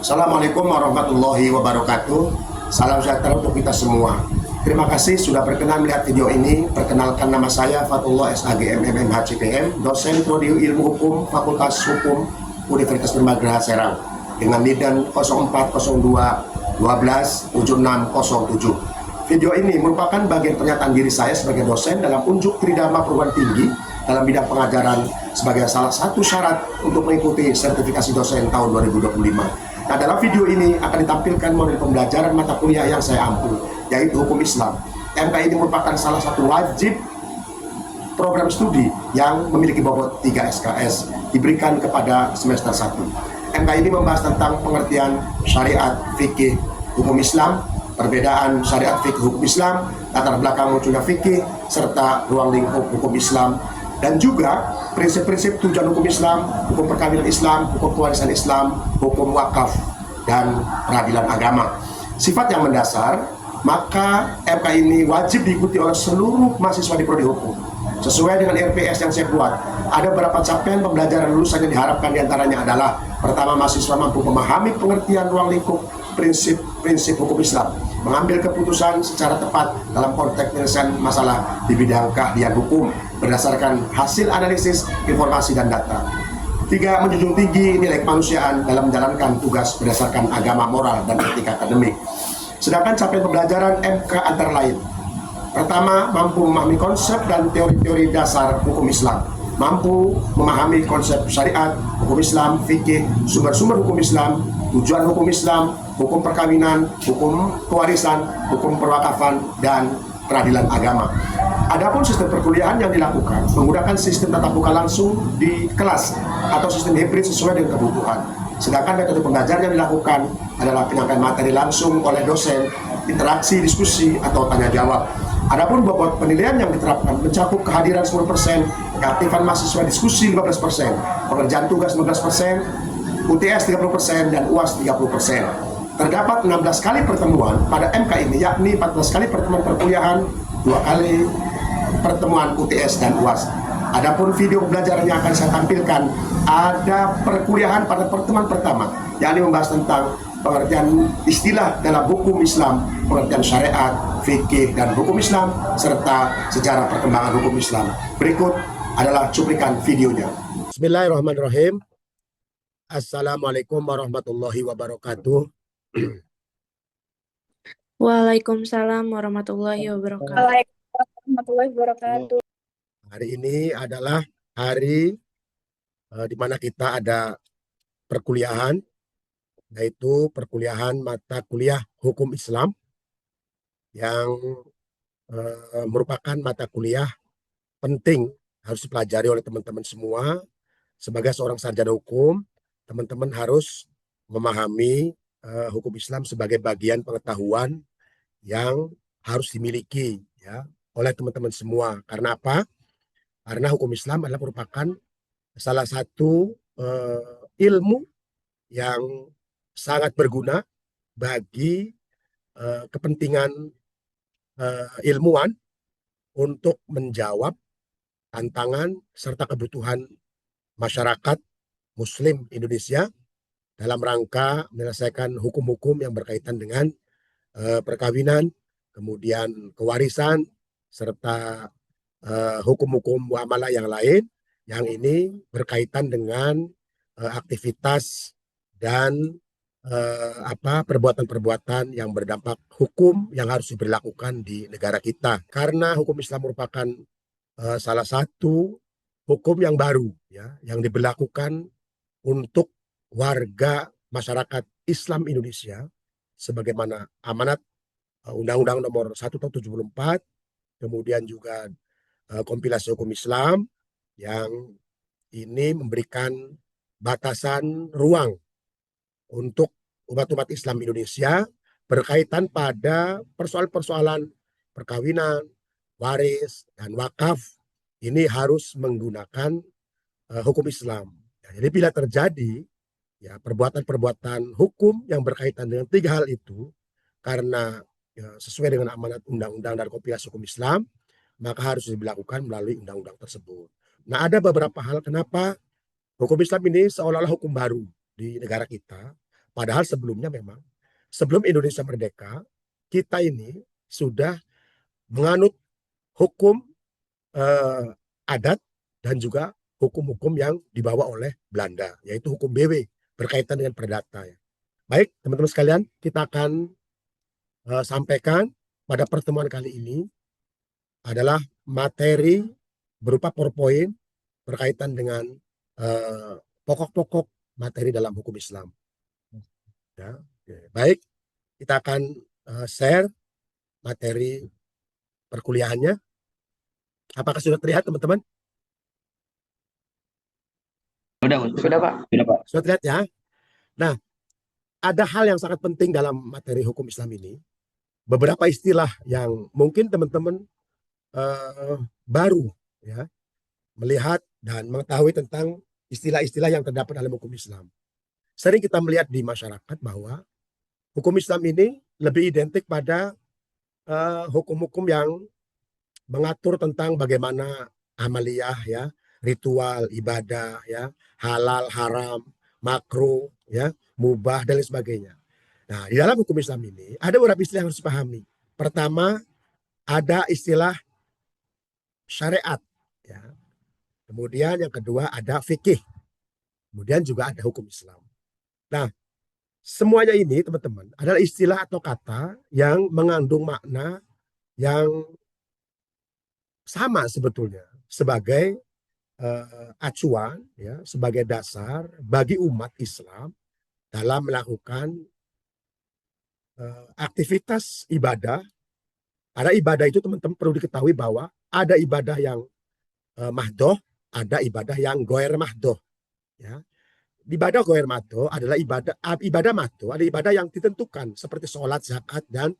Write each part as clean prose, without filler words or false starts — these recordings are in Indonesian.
Assalamualaikum warahmatullahi wabarakatuh. Salam sejahtera untuk kita semua. Terima kasih sudah berkenan melihat video ini. Perkenalkan, nama saya Fatullah SAG MM HCPM, dosen Prodi Ilmu Hukum Fakultas Hukum Universitas Tembagaraha Serang dengan NIDAN 0402 12 7607. Video ini merupakan bagian pernyataan diri saya sebagai dosen dalam unjuk tridharma perguruan tinggi dalam bidang pengajaran sebagai salah satu syarat untuk mengikuti sertifikasi dosen tahun 2025. Nah, dalam video ini akan ditampilkan model pembelajaran mata kuliah yang saya ampu, yaitu Hukum Islam. MK ini merupakan salah satu wajib program studi yang memiliki bobot 3 SKS diberikan kepada semester 1. MK ini membahas tentang pengertian syariat, fikih, hukum Islam, perbedaan syariat, fikih, hukum Islam, latar belakang munculnya fikih, serta ruang lingkup hukum Islam, dan juga prinsip-prinsip tujuan hukum Islam, hukum perkawinan Islam, hukum kewarisan Islam, hukum wakaf, dan peradilan agama. Sifat yang mendasar, maka MK ini wajib diikuti oleh seluruh mahasiswa di Prodi Hukum. Sesuai dengan RPS yang saya buat, ada beberapa capaian pembelajaran lulusan yang diharapkan diantaranya adalah: pertama, mahasiswa mampu memahami pengertian ruang lingkup prinsip-prinsip hukum Islam, mengambil keputusan secara tepat dalam konteks penyelesaian masalah di bidang keahlian hukum berdasarkan hasil analisis informasi dan data. 3, menjunjung tinggi nilai kemanusiaan dalam menjalankan tugas berdasarkan agama, moral, dan etika akademik. Sedangkan capaian pembelajaran MK antara lain: pertama, mampu memahami konsep dan teori-teori dasar hukum Islam, mampu memahami konsep syariat, hukum Islam, fikih, sumber-sumber hukum Islam, tujuan hukum Islam, hukum perkawinan, hukum kewarisan, hukum perwakafan, dan peradilan agama. Adapun sistem perkuliahan yang dilakukan menggunakan sistem tatap muka langsung di kelas atau sistem hibrid sesuai dengan kebutuhan. Sedangkan metode pembelajaran yang dilakukan adalah penyampaian materi langsung oleh dosen, interaksi, diskusi, atau tanya jawab. Adapun bobot penilaian yang diterapkan mencakup kehadiran 10%, keaktifan mahasiswa diskusi 15%, pengerjaan tugas 15%, UTS 30%, dan UAS 30%. Terdapat 16 kali pertemuan pada MK ini, yakni 14 kali pertemuan perkuliahan, 2 kali pertemuan UTS dan UAS. Adapun video pembelajaran yang akan saya tampilkan, ada perkuliahan pada pertemuan pertama, yakni membahas tentang pengertian istilah dalam hukum Islam, pengertian syariat, fikih, dan hukum Islam, serta sejarah perkembangan hukum Islam. Berikut adalah cuplikan videonya. Bismillahirrahmanirrahim. Assalamualaikum warahmatullahi wabarakatuh. Waalaikumsalam warahmatullahi wabarakatuh. Waalaikumsalam warahmatullahi wabarakatuh. Hari ini adalah hari di mana kita ada perkuliahan, yaitu perkuliahan mata kuliah Hukum Islam yang merupakan mata kuliah penting harus dipelajari oleh teman-teman semua. Sebagai seorang sarjana hukum, teman-teman harus memahami hukum Islam sebagai bagian pengetahuan yang harus dimiliki ya oleh teman-teman semua. Karena apa? Karena hukum Islam adalah merupakan salah satu ilmu yang sangat berguna bagi kepentingan ilmuwan untuk menjawab tantangan serta kebutuhan masyarakat Muslim Indonesia dalam rangka menyelesaikan hukum-hukum yang berkaitan dengan perkawinan, kemudian kewarisan, serta hukum-hukum muamalah yang lain, yang ini berkaitan dengan aktivitas dan perbuatan-perbuatan yang berdampak hukum yang harus diberlakukan di negara kita. Karena hukum Islam merupakan salah satu hukum yang baru ya, yang diberlakukan untuk warga masyarakat Islam Indonesia sebagaimana amanat Undang-Undang Nomor 1 Tahun 74, kemudian juga kompilasi hukum Islam yang ini memberikan batasan ruang untuk umat-umat Islam Indonesia berkaitan pada persoalan-persoalan perkawinan, waris, dan wakaf. Ini harus menggunakan hukum Islam. Jadi bila terjadi ya perbuatan-perbuatan hukum yang berkaitan dengan 3 hal itu, karena sesuai dengan amanat undang-undang dan kompilasi hukum Islam, maka harus dilakukan melalui undang-undang tersebut. Nah, ada beberapa hal kenapa hukum Islam ini seolah-olah hukum baru di negara kita. Padahal sebelumnya memang, sebelum Indonesia merdeka, kita ini sudah menganut hukum adat dan juga hukum-hukum yang dibawa oleh Belanda, yaitu hukum BW berkaitan dengan perdata. Ya. Baik, teman-teman sekalian, kita akan sampaikan pada pertemuan kali ini adalah materi berupa PowerPoint berkaitan dengan pokok-pokok materi dalam hukum Islam. Ya, oke. Baik, kita akan share materi perkuliahannya. Apakah sudah terlihat, teman-teman? Sudah, Pak. Sudah terlihat ya? Nah, ada hal yang sangat penting dalam materi hukum Islam ini. Beberapa istilah yang mungkin teman-teman baru ya melihat dan mengetahui tentang istilah-istilah yang terdapat dalam hukum Islam. Sering kita melihat di masyarakat bahwa hukum Islam ini lebih identik pada hukum-hukum yang mengatur tentang bagaimana amaliyah ya, ritual, ibadah ya, halal, haram, makruh ya, mubah dan lain sebagainya. Nah, di dalam hukum Islam ini ada beberapa istilah yang harus dipahami. Pertama, ada istilah syariat ya. Kemudian yang kedua ada fikih. Kemudian juga ada hukum Islam. Nah, semuanya ini teman-teman adalah istilah atau kata yang mengandung makna yang sama sebetulnya sebagai acuan ya, sebagai dasar bagi umat Islam dalam melakukan aktivitas ibadah. Ada ibadah itu teman-teman perlu diketahui bahwa ada ibadah yang mahdoh, ada ibadah yang goer mahdoh. Ya. Ibadah goer mahdoh adalah ibadah mahdoh, ada ibadah yang ditentukan seperti sholat, zakat, dan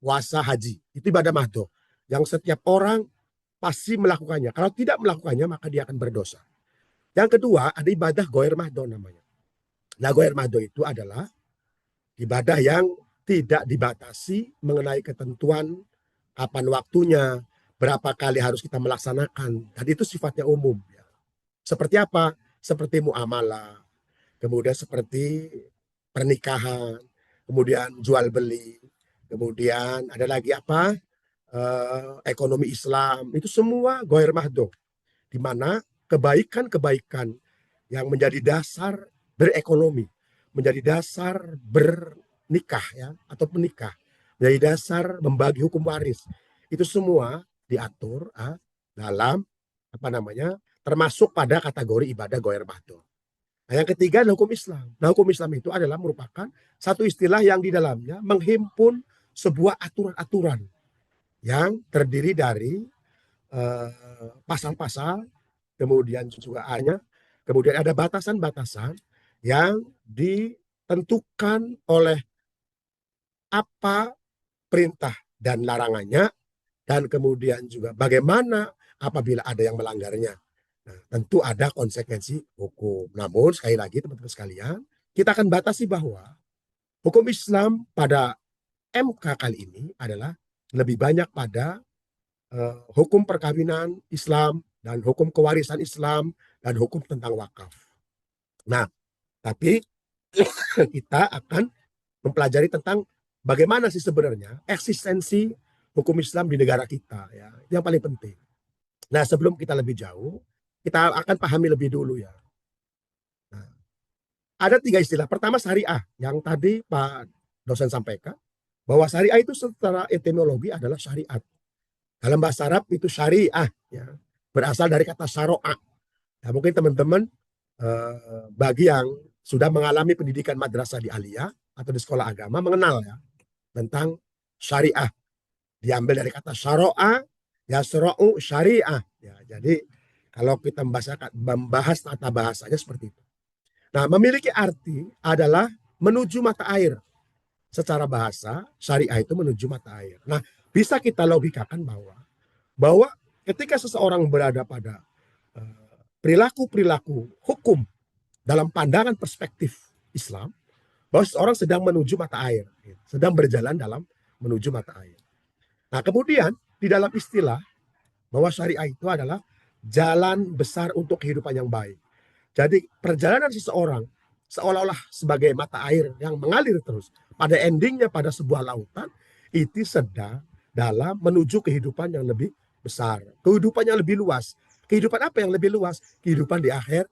puasa, haji. Itu ibadah mahdoh yang setiap orang pasti melakukannya. Kalau tidak melakukannya maka dia akan berdosa. Yang kedua ada ibadah goer mahdoh namanya. Nah, goer mahdoh itu adalah ibadah yang tidak dibatasi mengenai ketentuan kapan waktunya, berapa kali harus kita melaksanakan. Dan itu sifatnya umum. Ya. Seperti apa? Seperti muamalah, kemudian seperti pernikahan, kemudian jual beli, kemudian ada lagi apa? Ekonomi Islam. Itu semua goer mahdoh. Di mana kebaikan-kebaikan yang menjadi dasar berekonomi, menjadi dasar bernikah ya atau menikah, menjadi dasar membagi hukum waris. Itu semua diatur dalam apa namanya? Termasuk pada kategori ibadah goer mahdoh. Nah, yang ketiga adalah hukum Islam. Nah, hukum Islam itu adalah merupakan satu istilah yang di dalamnya menghimpun sebuah aturan-aturan yang terdiri dari pasal-pasal, kemudian juga kemudian ada batasan-batasan yang ditentukan oleh apa perintah dan larangannya, dan kemudian juga bagaimana apabila ada yang melanggarnya. Nah, tentu ada konsekuensi hukum. Namun sekali lagi teman-teman sekalian, kita akan batasi bahwa hukum Islam pada MK kali ini adalah lebih banyak pada hukum perkawinan Islam dan hukum kewarisan Islam dan hukum tentang wakaf. Nah, tapi kita akan mempelajari tentang bagaimana sih sebenarnya eksistensi hukum Islam di negara kita ya, yang paling penting. Nah, sebelum kita lebih jauh, kita akan pahami lebih dulu ya. Nah, ada 3 istilah. Pertama syariah yang tadi Pak dosen sampaikan bahwa syariah itu secara etimologi adalah syariat. Dalam bahasa Arab itu syariah ya, berasal dari kata syara'a. Ya, mungkin teman-teman bagi yang sudah mengalami pendidikan madrasah di aliyah atau di sekolah agama mengenal ya tentang syariah. Diambil dari kata syara'a, yasra'u syariah. Ya, jadi kalau kita membahas tata bahasanya seperti itu. Nah, memiliki arti adalah menuju mata air. Secara bahasa, syariah itu menuju mata air. Nah, bisa kita logikakan bahwa ketika seseorang berada pada perilaku-perilaku hukum dalam pandangan perspektif Islam, bahwa seseorang sedang menuju mata air, sedang berjalan dalam menuju mata air. Nah, kemudian di dalam istilah bahwa syariah itu adalah jalan besar untuk kehidupan yang baik. Jadi perjalanan seseorang seolah-olah sebagai mata air yang mengalir terus. Pada endingnya pada sebuah lautan, itu sedang dalam menuju kehidupan yang lebih besar, kehidupan yang lebih luas. Kehidupan apa yang lebih luas? Kehidupan di akhirat.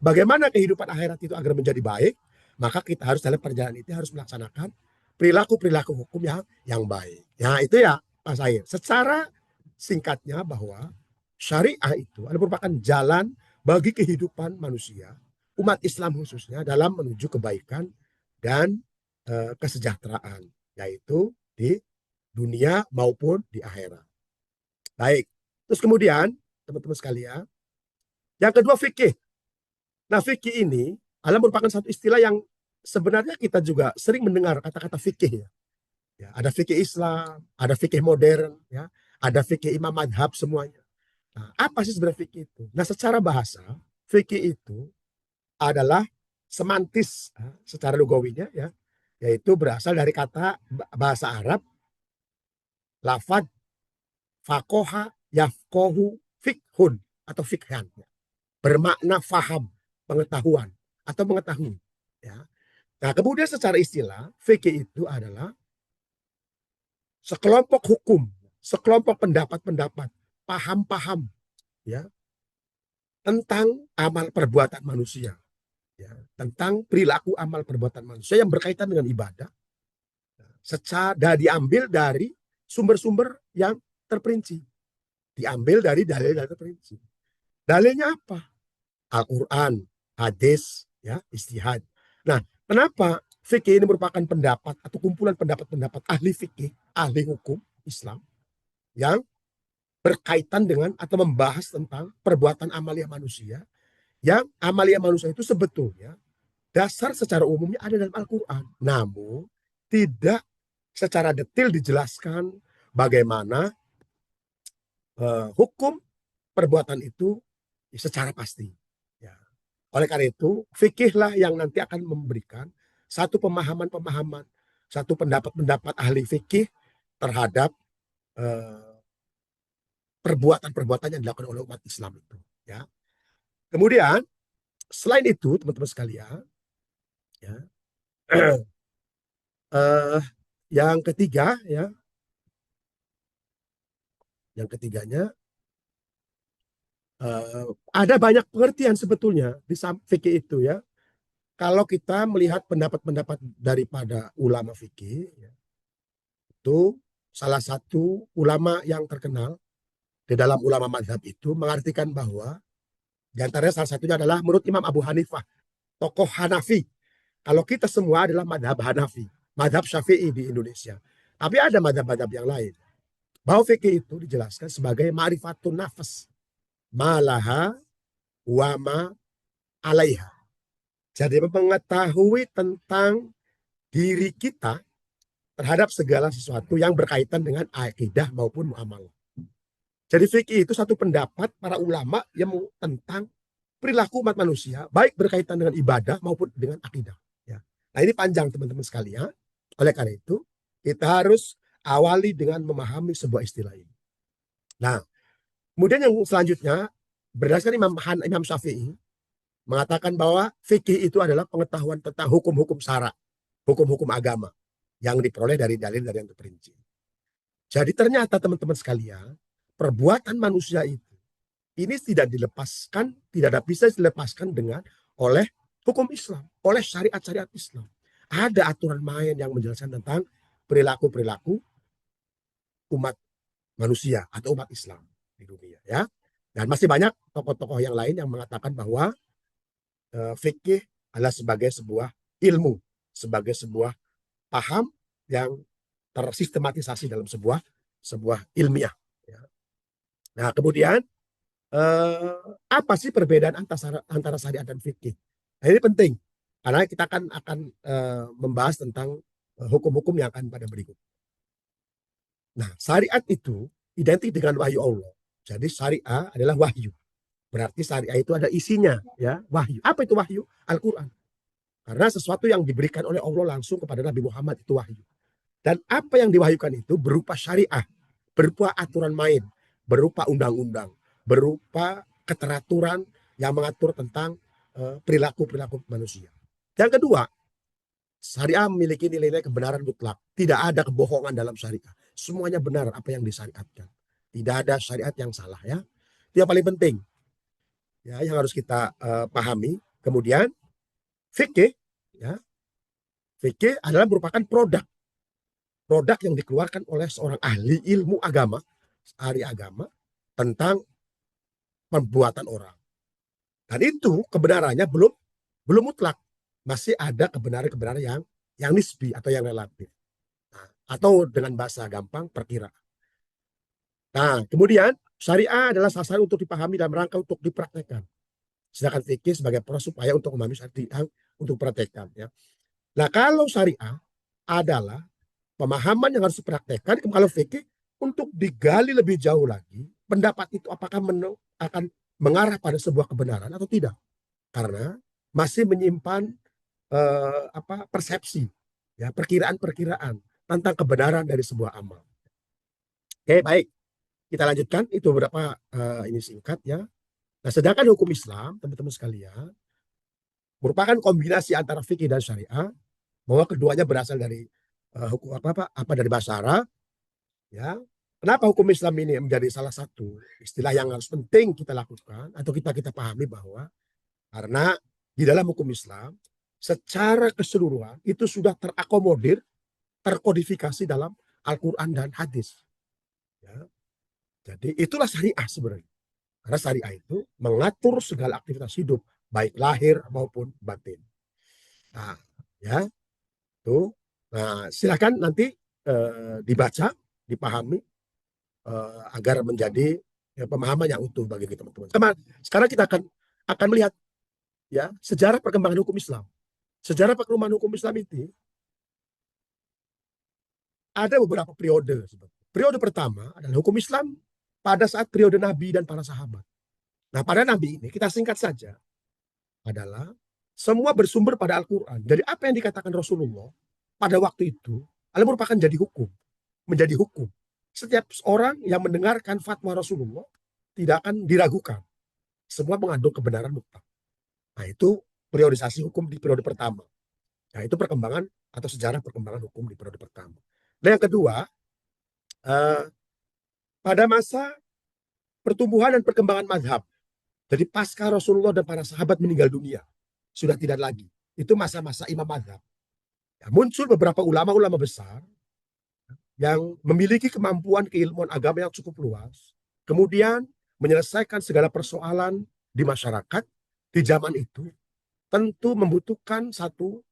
Bagaimana kehidupan akhirat itu agar menjadi baik? Maka kita harus dalam perjalanan itu harus melaksanakan perilaku-perilaku hukum yang baik. Ya, itu ya Pak Said. Secara singkatnya bahwa syariah itu adalah merupakan jalan bagi kehidupan manusia, umat Islam khususnya dalam menuju kebaikan dan kesejahteraan, yaitu di dunia maupun di akhirat. Baik. Terus kemudian teman-teman sekalian, yang kedua fikih. Nah, fikih ini adalah merupakan satu istilah yang sebenarnya kita juga sering mendengar kata-kata fikih ya. Ya, ada fikih Islam, ada fikih modern, ya, ada fikih imam madhab semuanya. Nah, apa sih sebenarnya fikih itu? Nah, secara bahasa, fikih itu adalah semantis secara lugawinya ya, yaitu berasal dari kata bahasa Arab lafad fakoha yafkohu fikhun atau fikhan, ya. Bermakna faham, pengetahuan atau mengetahui. Ya. Nah, kemudian secara istilah, fikih itu adalah sekelompok hukum, sekelompok pendapat-pendapat, paham-paham, ya, tentang amal perbuatan manusia, ya, tentang perilaku amal perbuatan manusia yang berkaitan dengan ibadah, secara diambil dari sumber-sumber yang terperinci, diambil dari dalil-dalil terperinci. Dalilnya apa? Al-Quran, hadis, ya, ijtihad. Nah, kenapa fikih ini merupakan pendapat atau kumpulan pendapat-pendapat ahli fikih, ahli hukum Islam yang berkaitan dengan atau membahas tentang perbuatan amalia manusia, yang amalia manusia itu sebetulnya dasar secara umumnya ada dalam Al-Quran, namun tidak secara detail dijelaskan bagaimana hukum perbuatan itu secara pasti. Ya. Oleh karena itu, fikihlah yang nanti akan memberikan satu pemahaman-pemahaman, satu pendapat-pendapat ahli fikih terhadap perbuatan-perbuatan yang dilakukan oleh umat Islam itu. Ya. Kemudian, selain itu, teman-teman sekalian, ya, yang ketiga, ya, yang ketiganya ada banyak pengertian sebetulnya di fikih itu ya. Kalau kita melihat pendapat-pendapat daripada ulama fikih, ya, itu salah satu ulama yang terkenal di dalam ulama madhab itu mengartikan bahwa di antaranya salah satunya adalah menurut Imam Abu Hanifah, tokoh Hanafi. Kalau kita semua adalah madhab Hanafi, madhab Syafi'i di Indonesia. Tapi ada madhab-madhab yang lain. Bahwa fikih itu dijelaskan sebagai ma'rifatun nafas, malaha wama alaiha. Jadi mengetahui tentang diri kita terhadap segala sesuatu yang berkaitan dengan akidah maupun muamalah. Jadi fikih itu satu pendapat para ulama yang tentang perilaku umat manusia, baik berkaitan dengan ibadah maupun dengan akidah. Ya. Nah, ini panjang teman-teman sekalian. Oleh karena itu, kita harus awali dengan memahami sebuah istilah ini. Nah, kemudian yang selanjutnya, berdasarkan Imam Syafi'i, mengatakan bahwa fikih itu adalah pengetahuan tentang hukum-hukum syara, hukum-hukum agama yang diperoleh dari dalil-dalil yang terperinci. Jadi ternyata teman-teman sekalian, perbuatan manusia itu ini tidak dilepaskan, tidak bisa dilepaskan dengan oleh hukum Islam, oleh syariat-syariat Islam. Ada aturan main yang menjelaskan tentang perilaku-perilaku umat manusia atau umat Islam di dunia, ya. Dan masih banyak tokoh-tokoh yang lain yang mengatakan bahwa fikih adalah sebagai sebuah ilmu, sebagai sebuah paham yang tersistematisasi dalam sebuah ilmiah. Ya. Nah, kemudian apa sih perbedaan antara syariat dan fikih? Nah, ini penting karena kita akan membahas tentang hukum-hukum yang akan pada berikut. Nah, syariat itu identik dengan wahyu Allah. Jadi syariah adalah wahyu. Berarti syariah itu ada isinya, ya, wahyu. Apa itu wahyu? Al-Quran. Karena sesuatu yang diberikan oleh Allah langsung kepada Nabi Muhammad itu wahyu. Dan apa yang diwahyukan itu berupa syariah, berupa aturan main, berupa undang-undang, berupa keteraturan yang mengatur tentang perilaku-perilaku manusia. Yang kedua, syariah memiliki nilai-nilai kebenaran mutlak. Tidak ada kebohongan dalam syariah. Semuanya benar apa yang disyariatkan. Tidak ada syariat yang salah ya. Itu yang paling penting. Ya, yang harus kita pahami. Kemudian fikih ya. Fikih adalah merupakan produk yang dikeluarkan oleh seorang ahli ilmu agama, ahli agama tentang perbuatan orang. Dan itu kebenarannya belum mutlak. Masih ada kebenaran-kebenaran yang nisbi atau yang relatif. Nah, atau dengan bahasa gampang perkiraan. Nah, kemudian syariah adalah sasaran untuk dipahami dalam rangka untuk dipraktekkan. Sedangkan fikih sebagai proses supaya untuk memahami syariah untuk praktekkan. Ya. Nah, kalau syariah adalah pemahaman yang harus dipraktekkan, kalau fikih untuk digali lebih jauh lagi, pendapat itu apakah akan mengarah pada sebuah kebenaran atau tidak. Karena masih menyimpan persepsi, ya, perkiraan-perkiraan tentang kebenaran dari sebuah amal. Oke, baik. Kita lanjutkan, itu beberapa ini singkat ya. Nah, sedangkan hukum Islam, teman-teman sekalian, merupakan kombinasi antara fikih dan syariah, bahwa keduanya berasal dari hukum apa dari bahasa Arab, ya. Kenapa hukum Islam ini menjadi salah satu istilah yang harus penting kita lakukan atau kita pahami bahwa karena di dalam hukum Islam secara keseluruhan itu sudah terakomodir, terkodifikasi dalam Al-Quran dan hadis. Ya. Jadi itulah syariah sebenarnya. Karena syariah itu mengatur segala aktivitas hidup, baik lahir maupun batin. Nah, ya, tuh. Nah, silakan nanti dibaca, dipahami agar menjadi pemahaman yang utuh bagi kita teman-teman. Sekarang kita akan melihat ya sejarah perkembangan hukum Islam. Sejarah perkembangan hukum Islam itu ada beberapa periode. Periode pertama adalah hukum Islam pada saat periode Nabi dan para sahabat. Nah, pada Nabi ini kita singkat saja adalah semua bersumber pada Al-Quran. Jadi apa yang dikatakan Rasulullah pada waktu itu adalah merupakan menjadi hukum. Setiap orang yang mendengarkan fatwa Rasulullah tidak akan diragukan. Semua mengandung kebenaran mutlak. Nah, itu periodisasi hukum di periode pertama. Nah, itu perkembangan atau sejarah perkembangan hukum di periode pertama. Dan yang kedua, pada masa pertumbuhan dan perkembangan mazhab. Jadi pasca Rasulullah dan para sahabat meninggal dunia, sudah tidak lagi. Itu masa-masa imam mazhab. Ya, muncul beberapa ulama-ulama besar yang memiliki kemampuan keilmuan agama yang cukup luas. Kemudian menyelesaikan segala persoalan di masyarakat di zaman itu. Tentu membutuhkan satu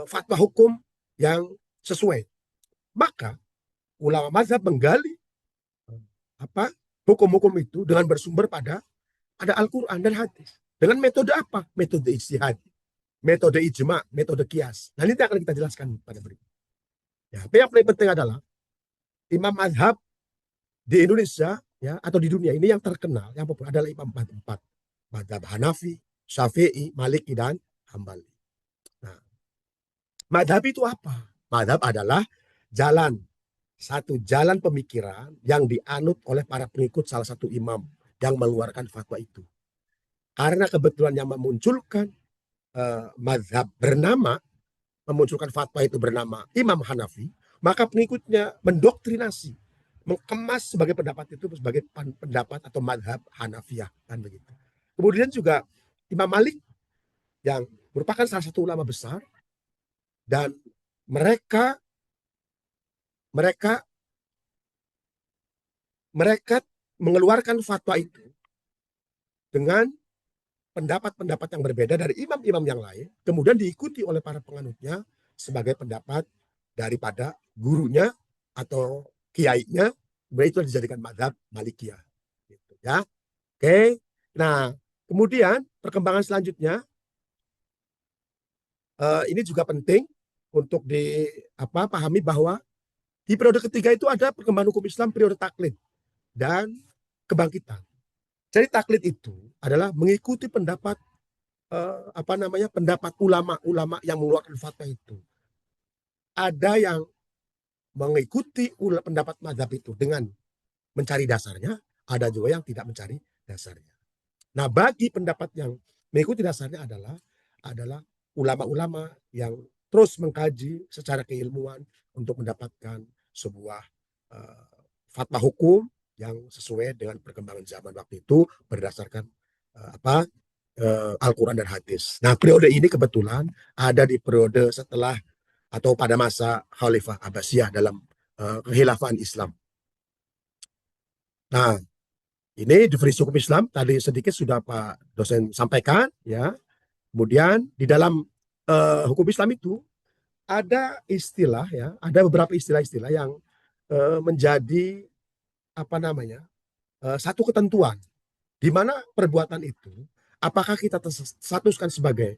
fatwa hukum yang sesuai. Maka ulama mazhab menggali hukum-hukum itu dengan bersumber pada Al-Quran dan hadis. Dengan metode apa? Metode ijtihad, metode ijma, metode kias. Nah, ini akan kita jelaskan pada berikut. Ya, yang paling penting adalah imam mazhab di Indonesia ya atau di dunia ini yang terkenal, yang populer adalah imam empat. Mazhab Hanafi, Syafi'i, Maliki, dan Hambali. Nah, mazhab itu apa? Mazhab adalah satu jalan pemikiran yang dianut oleh para pengikut salah satu imam yang mengeluarkan fatwa itu. Karena kebetulan yang memunculkan mazhab memunculkan fatwa itu bernama Imam Hanafi, maka pengikutnya mendoktrinasi, mengemas sebagai pendapat itu sebagai pendapat atau mazhab Hanafiyah, kan begitu. Kemudian juga Imam Malik yang merupakan salah satu ulama besar dan mereka mengeluarkan fatwa itu dengan pendapat-pendapat yang berbeda dari imam-imam yang lain, kemudian diikuti oleh para penganutnya sebagai pendapat daripada gurunya atau kiainya, kemudian itu dijadikan mazhab Malikiyah. Gitu, ya. Oke. Nah, kemudian perkembangan selanjutnya ini juga penting untuk dipahami bahwa di periode ketiga itu ada perkembangan hukum Islam periode taklid dan kebangkitan. Jadi taklid itu adalah mengikuti pendapat pendapat ulama-ulama yang mengeluarkan fatwa itu. Ada yang mengikuti pendapat mazhab itu dengan mencari dasarnya, ada juga yang tidak mencari dasarnya. Nah, bagi pendapat yang Mengikuti dasarnya adalah ulama-ulama yang terus mengkaji secara keilmuan untuk mendapatkan sebuah fatwa hukum yang sesuai dengan perkembangan zaman waktu itu berdasarkan Al-Quran dan hadis. Nah, periode ini kebetulan ada di periode setelah atau pada masa Khalifah Abbasiyah dalam kekhilafan Islam. Nah, ini definisi hukum Islam tadi sedikit sudah Pak dosen sampaikan, ya. Kemudian di dalam hukum Islam itu ada istilah, ya, ada beberapa istilah-istilah yang menjadi satu ketentuan di mana perbuatan itu apakah kita statuskan sebagai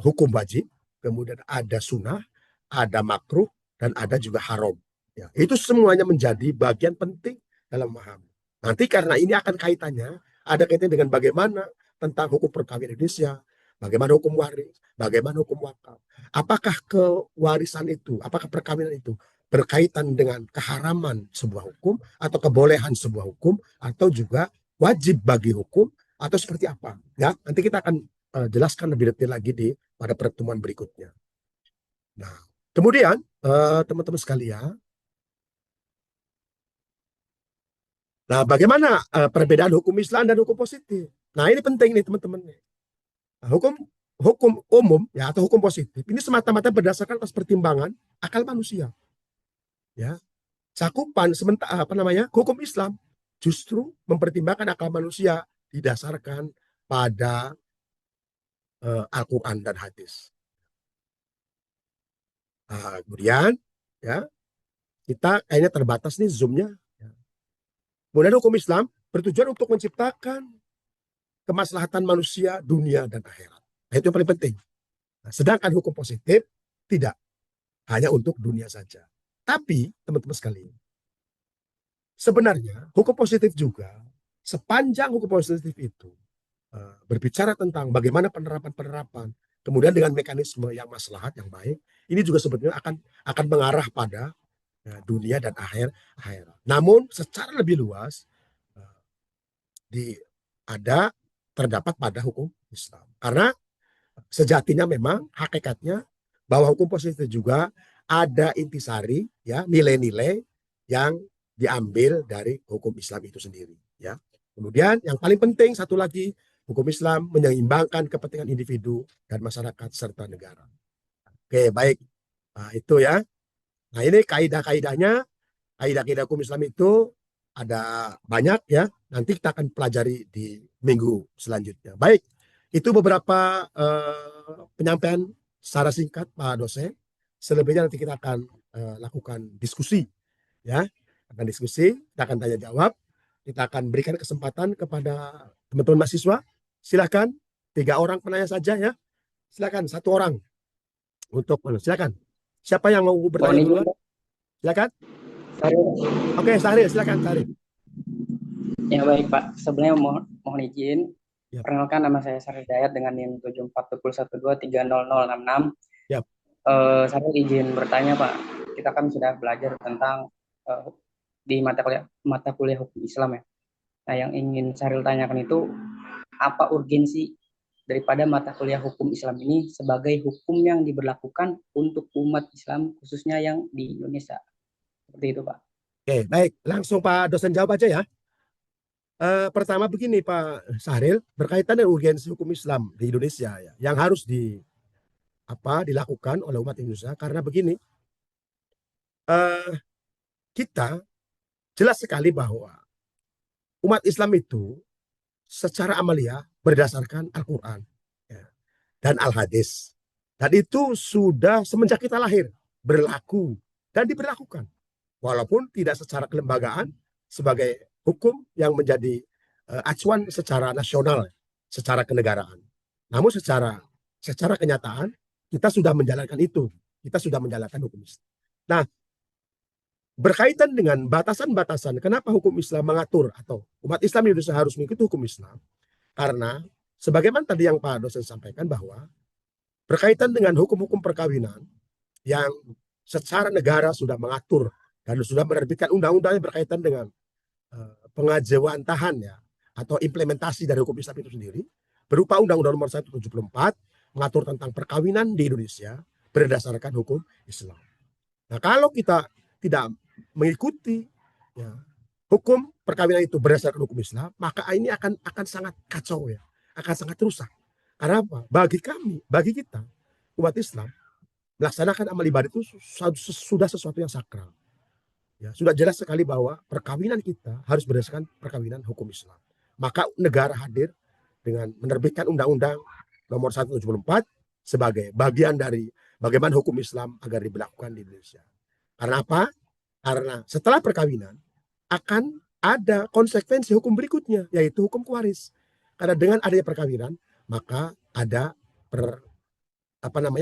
hukum wajib, kemudian ada sunnah, ada makruh, dan ada juga haram. Ya, itu semuanya menjadi bagian penting dalam memahami. Nanti karena ini akan kaitannya, ada kaitannya dengan bagaimana tentang hukum perkawinan Indonesia, bagaimana hukum waris, bagaimana hukum wakaf. Apakah kewarisan itu, apakah perkawinan itu berkaitan dengan keharaman sebuah hukum, atau kebolehan sebuah hukum, atau juga wajib bagi hukum, atau seperti apa. Ya, nanti kita akan jelaskan lebih detail lagi pada pertemuan berikutnya. Nah, kemudian teman-teman sekalian, nah, bagaimana perbedaan hukum Islam dan hukum positif? Nah, ini penting nih teman-teman. Nah, hukum umum, ya, atau hukum positif ini semata-mata berdasarkan atas pertimbangan akal manusia. Ya, cakupan sementara hukum Islam justru mempertimbangkan akal manusia didasarkan pada Al-Quran dan hadis. Nah, kemudian, ya, kita kayaknya terbatas nih zoomnya. Kemudian hukum Islam bertujuan untuk menciptakan kemaslahatan manusia, dunia, dan akhirat. Nah, itu yang paling penting. Nah, sedangkan hukum positif tidak, hanya untuk dunia saja. Tapi teman-teman sekalian, sebenarnya hukum positif juga, sepanjang hukum positif itu berbicara tentang bagaimana penerapan, kemudian dengan mekanisme yang maslahat, yang baik, ini juga sebetulnya akan mengarah pada dunia dan akhirat. Namun secara lebih luas terdapat pada hukum Islam. Karena sejatinya memang hakikatnya bahwa hukum positif juga ada intisari, ya, nilai-nilai yang diambil dari hukum Islam itu sendiri, ya. Kemudian yang paling penting satu lagi, hukum Islam menyeimbangkan kepentingan individu dan masyarakat serta negara. Oke, baik. Nah, itu ya. Nah, ini kaidah-kaidahnya, kaidah-kaidah hukum Islam itu ada banyak, ya. Nanti kita akan pelajari di minggu selanjutnya. Baik, itu beberapa penyampaian secara singkat Pak dosen. Selebihnya nanti kita akan lakukan diskusi, ya. Akan diskusi, kita akan tanya jawab. Kita akan berikan kesempatan kepada teman-teman mahasiswa. Silakan 3 orang penanya saja, ya. Silakan 1 orang untuk silakan. Siapa yang mau bertanya duluan? Silakan. Oke, Sahril, silakan Sahril. Ya baik Pak, sebelumnya mohon izin. Yap. Perkenalkan, nama saya Sahril Dayat dengan NIM 7421230066. Yap. Saya izin bertanya Pak, kita kan sudah belajar tentang di mata kuliah hukum Islam, ya. Nah, yang ingin Sahril tanyakan itu, apa urgensi daripada mata kuliah hukum Islam ini sebagai hukum yang diberlakukan untuk umat Islam khususnya yang di Indonesia? Seperti itu Pak. Oke, baik. Langsung Pak dosen jawab aja, ya. Pertama begini Pak Sahril, berkaitan dengan urgensi hukum Islam di Indonesia, ya, yang harus dilakukan oleh umat Indonesia. Karena begini, kita jelas sekali bahwa umat Islam itu secara amalia berdasarkan Al-Quran, ya, dan Al-Hadis. Dan itu sudah semenjak kita lahir berlaku dan diberlakukan. Walaupun tidak secara kelembagaan sebagai hukum yang menjadi acuan secara nasional, secara kenegaraan. Namun secara kenyataan kita sudah menjalankan itu. Kita sudah menjalankan hukum Islam. Nah, berkaitan dengan batasan-batasan, kenapa hukum Islam mengatur atau umat Islam di Indonesia harus mengikuti hukum Islam? Karena sebagaimana tadi yang Pak dosen sampaikan bahwa berkaitan dengan hukum-hukum perkawinan yang secara negara sudah mengatur dan sudah menerbitkan undang-undang yang berkaitan dengan pengajawantahan, ya, atau implementasi dari hukum Islam itu sendiri, berupa Undang-Undang Nomor 174 mengatur tentang perkawinan di Indonesia berdasarkan hukum Islam. Nah, kalau kita tidak mengikuti ya, hukum perkawinan itu berdasarkan hukum Islam, maka ini akan sangat kacau ya, akan sangat rusak. Karena apa? Bagi kita umat Islam, melaksanakan amal ibadah itu sudah sesuatu yang sakral. Ya, sudah jelas sekali bahwa perkawinan kita harus berdasarkan perkawinan hukum Islam. Maka negara hadir dengan menerbitkan Undang-Undang Nomor 174 sebagai bagian dari bagaimana hukum Islam agar diberlakukan di Indonesia. Karena apa? Karena setelah perkawinan akan ada konsekuensi hukum berikutnya, yaitu hukum kewaris. Karena dengan adanya perkawinan, maka ada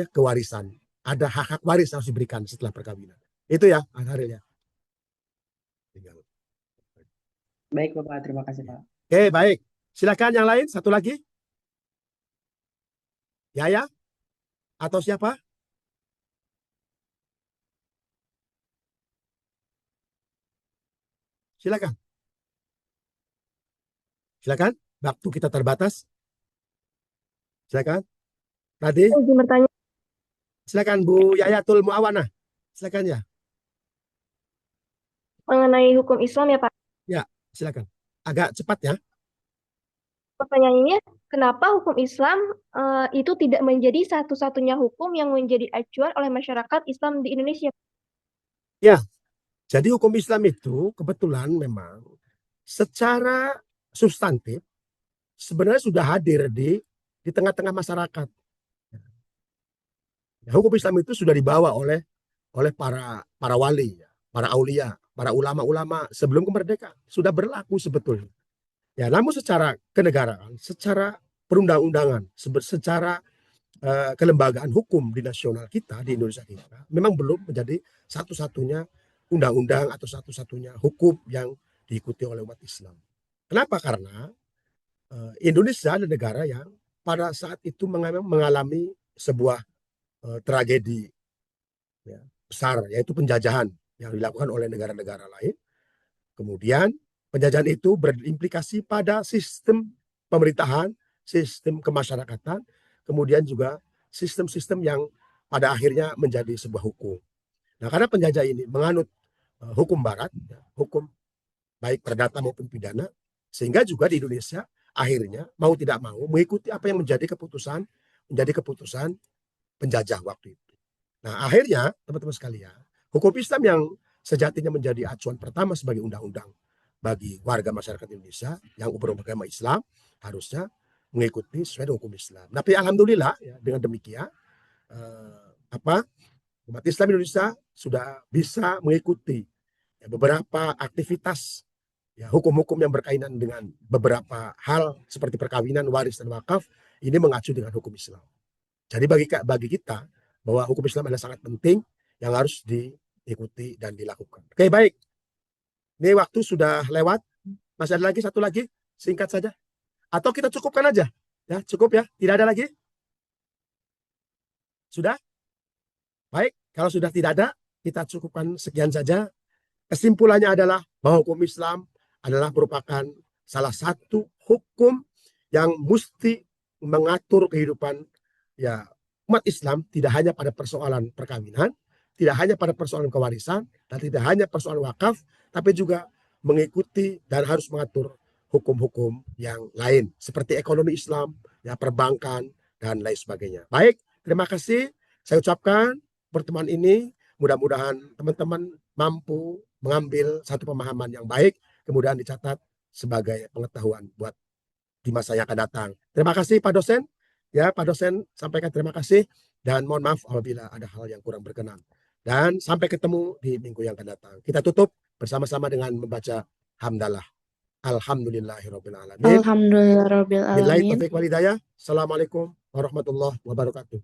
kewarisan. Ada hak-hak waris yang harus diberikan setelah perkawinan. Itu ya, Ariel ya. Baik Bapak, terima kasih Pak. Oke, baik. Silakan yang lain, satu lagi. Yaya? Atau siapa? Silakan. Silakan. Waktu kita terbatas. Silakan. Tadi. Izin bertanya, Silakan Bu Yayatul Muawana. Silakan ya. mengenai hukum Islam ya Pak. Ya, silakan. Agak cepat ya. Pertanyaannya, kenapa hukum Islam itu tidak menjadi satu-satunya hukum yang menjadi acuan oleh masyarakat Islam di Indonesia? Ya. Jadi hukum Islam itu kebetulan memang secara substantif sebenarnya sudah hadir di tengah-tengah masyarakat. Ya, hukum Islam itu sudah dibawa oleh para wali, para aulia, para ulama-ulama sebelum kemerdekaan sudah berlaku sebetulnya. Ya, namun secara kenegaraan, secara perundang-undangan, secara kelembagaan hukum di nasional kita, di Indonesia kita, memang belum menjadi satu-satunya undang-undang atau satu-satunya hukum yang diikuti oleh umat Islam. Kenapa? Karena Indonesia adalah negara yang pada saat itu mengalami sebuah tragedi ya, besar, yaitu penjajahan yang dilakukan oleh negara-negara lain. Kemudian penjajahan itu berimplikasi pada sistem pemerintahan, sistem kemasyarakatan, kemudian juga sistem-sistem yang pada akhirnya menjadi sebuah hukum. Nah, karena penjajah ini menganut hukum barat, ya, hukum baik perdata maupun pidana, sehingga juga di Indonesia akhirnya mau tidak mau mengikuti apa yang menjadi keputusan penjajah waktu itu. Nah, akhirnya teman-teman sekalian, hukum Islam yang sejatinya menjadi acuan pertama sebagai undang-undang bagi warga masyarakat Indonesia yang beragama Islam harusnya mengikuti sesuai dengan hukum Islam. Tapi alhamdulillah ya, dengan demikian umat Islam Indonesia sudah bisa mengikuti ya, beberapa aktivitas ya, hukum-hukum yang berkaitan dengan beberapa hal seperti perkawinan, waris dan wakaf ini mengacu dengan hukum Islam. Jadi bagi kita bahwa hukum Islam adalah sangat penting yang harus diikuti dan dilakukan. Oke, baik. Ini waktu sudah lewat. Masih ada lagi satu lagi, singkat saja. Atau kita cukupkan aja. Ya, cukup ya. Tidak ada lagi? Sudah? Baik, kalau sudah tidak ada, kita cukupkan sekian saja. Kesimpulannya adalah bahwa hukum Islam adalah merupakan salah satu hukum yang mesti mengatur kehidupan ya umat Islam, tidak hanya pada persoalan perkawinan, tidak hanya pada persoalan kewarisan, dan tidak hanya persoalan wakaf, tapi juga mengikuti dan harus mengatur hukum-hukum yang lain seperti ekonomi Islam, ya perbankan dan lain sebagainya. Baik, terima kasih. Saya ucapkan pertemuan ini mudah-mudahan teman-teman mampu mengambil satu pemahaman yang baik, kemudian dicatat sebagai pengetahuan buat di masa yang akan datang. Terima kasih Pak dosen. Ya, Pak dosen sampaikan terima kasih dan mohon maaf apabila ada hal yang kurang berkenan. Dan sampai ketemu di minggu yang akan datang. Kita tutup bersama-sama dengan membaca hamdalah. Alhamdulillahirabbil alamin. Alhamdulillahirabbil Billahi alamin. taufiq wal hidayah. Assalamualaikum warahmatullahi wabarakatuh.